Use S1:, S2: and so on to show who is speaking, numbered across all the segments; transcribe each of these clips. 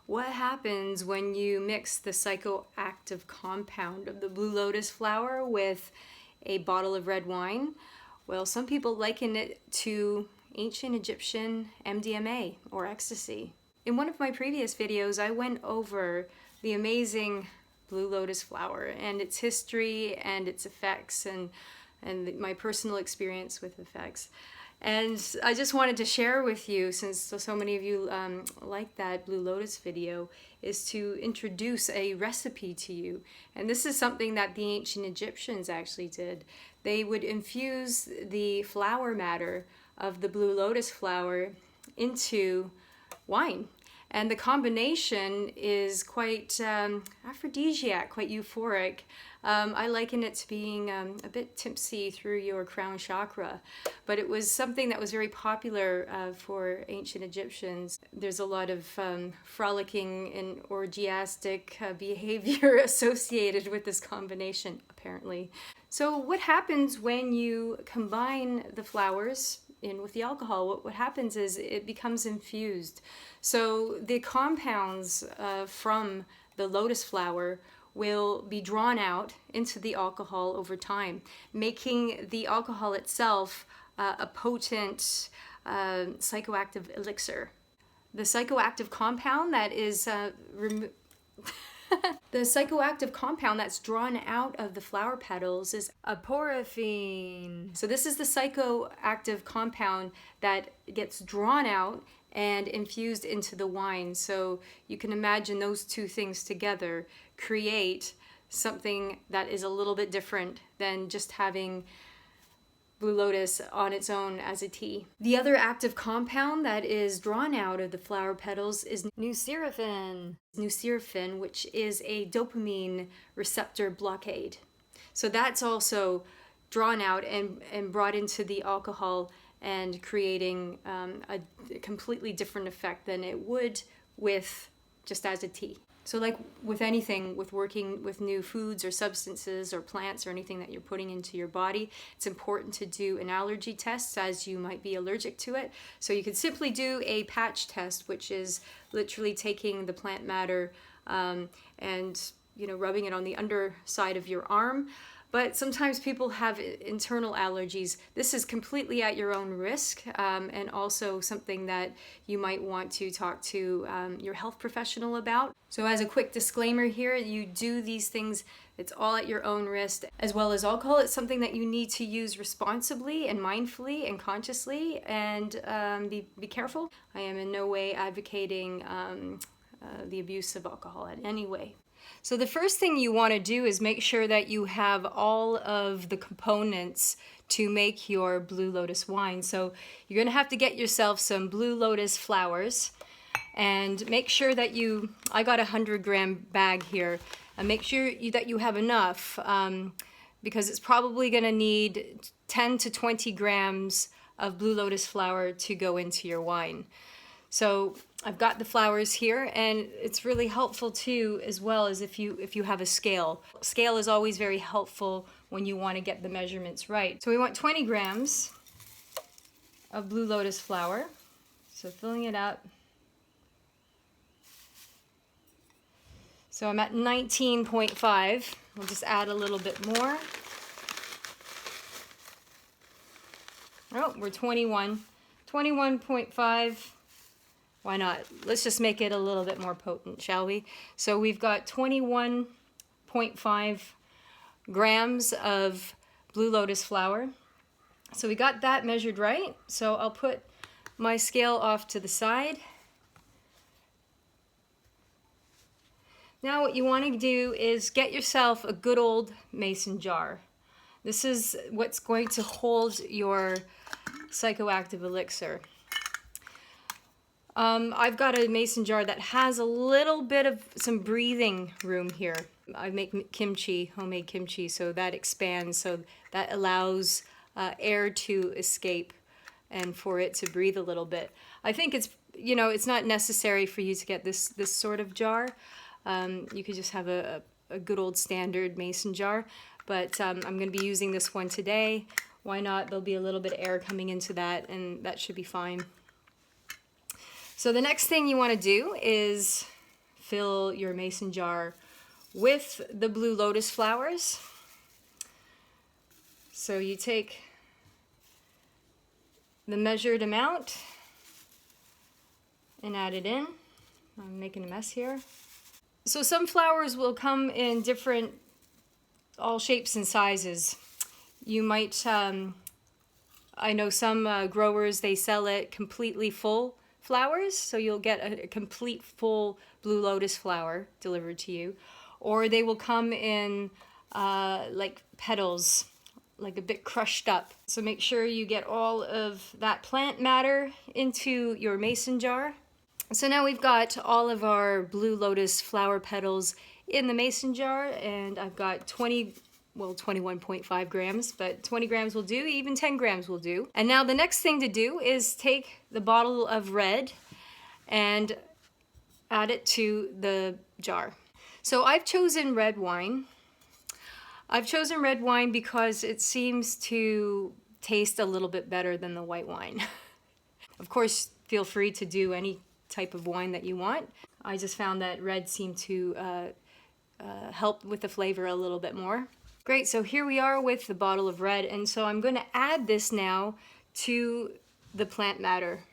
S1: What happens when you mix the psychoactive compound of the Blue Lotus flower with a bottle of red wine? Well, some people liken it to ancient Egyptian MDMA or ecstasy. In one of my previous videos, I went over the amazing Blue Lotus flower and its history and its effects and my personal experience with effects. And I just wanted to share with you, since so many of you like that Blue Lotus video, is to introduce a recipe to you. And this is something that the ancient Egyptians actually did. They would infuse the flower matter of the Blue Lotus flower into wine. And the combination is quite aphrodisiac, quite euphoric. I liken it to being a bit tipsy through your crown chakra. But it was something that was very popular for ancient Egyptians. There's a lot of frolicking and orgiastic behavior associated with this combination, apparently. So what happens when you combine the flowers in with the alcohol? What happens is it becomes infused. So the compounds from the lotus flower will be drawn out into the alcohol over time, making the alcohol itself a potent psychoactive elixir. The psychoactive compound that is the psychoactive compound that's drawn out of the flower petals is aporaphine. So this is the psychoactive compound that gets drawn out and infused into the wine. So you can imagine those two things together create something that is a little bit different than just having Blue Lotus on its own as a tea. The other active compound that is drawn out of the flower petals is nucerafin. Nucerafin, which is a dopamine receptor blockade. So that's also drawn out and brought into the alcohol and creating a completely different effect than it would with just as a tea. So like with anything, with working with new foods or substances or plants or anything that you're putting into your body, it's important to do an allergy test, as you might be allergic to it. So you could simply do a patch test, which is literally taking the plant matter and rubbing it on the underside of your arm. But sometimes people have internal allergies. This is completely at your own risk, and also something that you might want to talk to your health professional about. So as a quick disclaimer here, you do these things, it's all at your own risk. As well as alcohol, it's something that you need to use responsibly and mindfully and consciously, and be careful. I am in no way advocating the abuse of alcohol in any way. So the first thing you want to do is make sure that you have all of the components to make your Blue Lotus wine. So you're going to have to get yourself some Blue Lotus flowers and make sure that I got a 100-gram bag here, and make sure that you have enough because it's probably going to need 10 to 20 grams of Blue Lotus flower to go into your wine. So I've got the flowers here, and it's really helpful too, as well as if you have a scale. Scale is always very helpful when you want to get the measurements right. So we want 20 grams of Blue Lotus flower. So filling it up. So I'm at 19.5. We'll just add a little bit more. Oh, we're 21. 21.5. Why not? Let's just make it a little bit more potent, shall we? So we've got 21.5 grams of Blue Lotus flower. So we got that measured right. So I'll put my scale off to the side. Now what you want to do is get yourself a good old mason jar. This is what's going to hold your psychoactive elixir. I've got a mason jar that has a little bit of some breathing room here. I make kimchi, homemade kimchi, so that expands, so that allows air to escape and for it to breathe a little bit. I think it's not necessary for you to get this sort of jar. You could just have a good old standard mason jar, but I'm going to be using this one today. Why not? There'll be a little bit of air coming into that, and that should be fine. So the next thing you want to do is fill your mason jar with the Blue Lotus flowers. So you take the measured amount and add it in. I'm making a mess here. So some flowers will come in different, all shapes and sizes. You might, I know some growers, they sell it completely full flowers, so you'll get a complete full Blue Lotus flower delivered to you. Or they will come in like petals, like a bit crushed up. So make sure you get all of that plant matter into your mason jar. So now we've got all of our Blue Lotus flower petals in the mason jar, and I've got 21.5 grams, but 20 grams will do, even 10 grams will do. And now the next thing to do is take the bottle of red and add it to the jar. So I've chosen red wine. I've chosen red wine because it seems to taste a little bit better than the white wine. Of course, feel free to do any type of wine that you want. I just found that red seemed to help with the flavor a little bit more. Great, so here we are with the bottle of red, and so I'm going to add this now to the plant matter.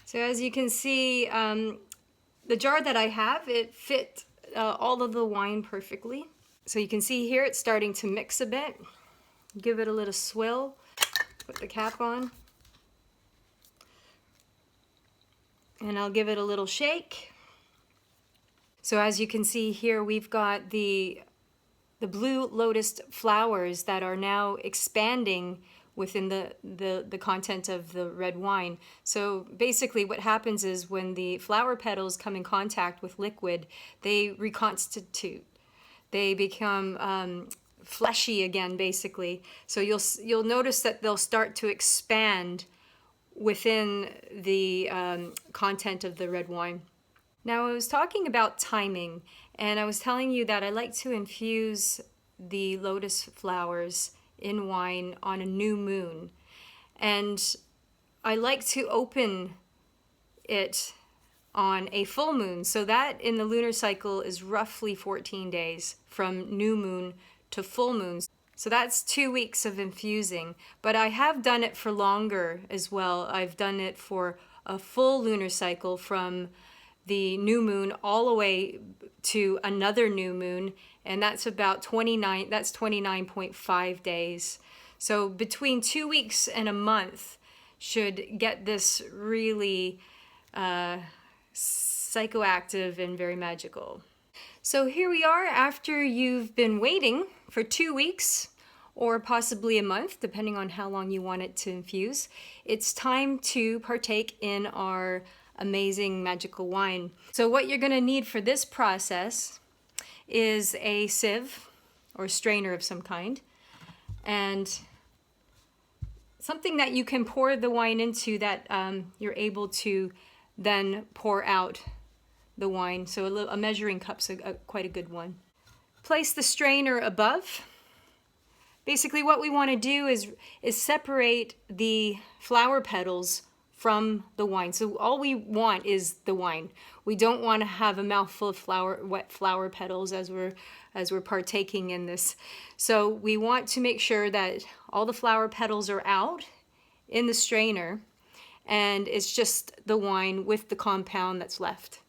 S1: So as you can see, the jar that I have, it fit all of the wine perfectly. So you can see here it's starting to mix a bit. Give it a little swill, put the cap on, and I'll give it a little shake. So as you can see here, we've got the Blue Lotus flowers that are now expanding within the content of the red wine. So basically what happens is when the flower petals come in contact with liquid, they reconstitute. They become fleshy again, basically. So you'll notice that they'll start to expand within the content of the red wine. Now I was talking about timing, and I was telling you that I like to infuse the lotus flowers in wine on a new moon, and I like to open it on a full moon. So that in the lunar cycle is roughly 14 days from new moon to full moon. So that's 2 weeks of infusing, but I have done it for longer as well. I've done it for a full lunar cycle from the new moon all the way to another new moon, and that's about 29.5 days. So between 2 weeks and a month should get this really psychoactive and very magical. So here we are after you've been waiting for 2 weeks or possibly a month, depending on how long you want it to infuse. It's time to partake in our amazing magical wine. So what you're going to need for this process is a sieve or strainer of some kind, and something that you can pour the wine into that you're able to then pour out the wine. So a measuring cup's quite a good one. Place the strainer above. Basically what we want to do is separate the flower petals from the wine. So all we want is the wine. We don't want to have a mouthful of wet flower petals as we're partaking in this. So we want to make sure that all the flower petals are out in the strainer, and it's just the wine with the compound that's left.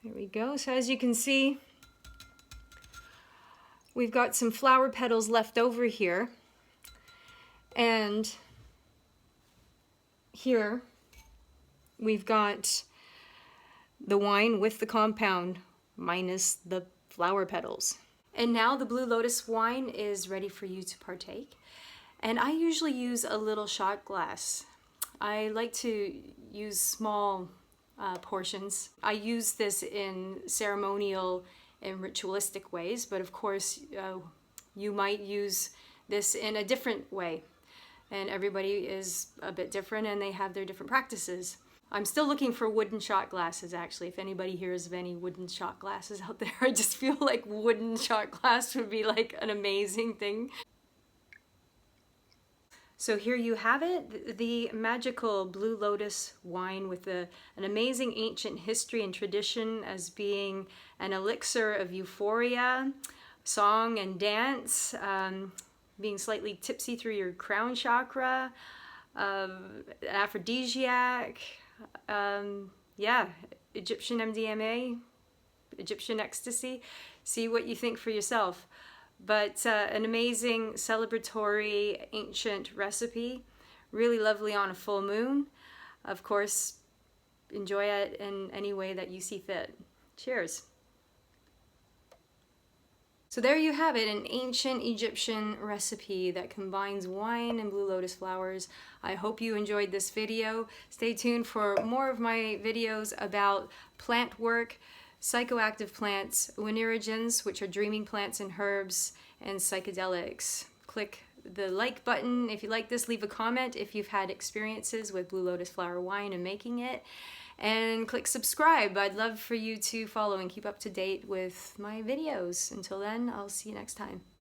S1: There we go. So as you can see, we've got some flower petals left over here, and here we've got the wine with the compound minus the flower petals. And now the Blue Lotus wine is ready for you to partake. And I usually use a little shot glass. I like to use small portions. I use this in ceremonial and ritualistic ways, but of course you might use this in a different way. And everybody is a bit different and they have their different practices. I'm still looking for wooden shot glasses, actually. If anybody hears of any wooden shot glasses out there, I just feel like wooden shot glass would be like an amazing thing. So here you have it, the magical Blue Lotus wine with an amazing ancient history and tradition as being an elixir of euphoria, song and dance, being slightly tipsy through your crown chakra, aphrodisiac, yeah, Egyptian MDMA, Egyptian ecstasy. See what you think for yourself. But an amazing celebratory ancient recipe, really lovely on a full moon. Of course, enjoy it in any way that you see fit. Cheers. So there you have it, an ancient Egyptian recipe that combines wine and blue lotus flowers. I hope you enjoyed this video. Stay tuned for more of my videos about plant work, psychoactive plants, winerigens, which are dreaming plants and herbs, and psychedelics. Click the like button if you like this. Leave a comment if you've had experiences with blue lotus flower wine and making it. And click subscribe. I'd love for you to follow and keep up to date with my videos. Until then, I'll see you next time.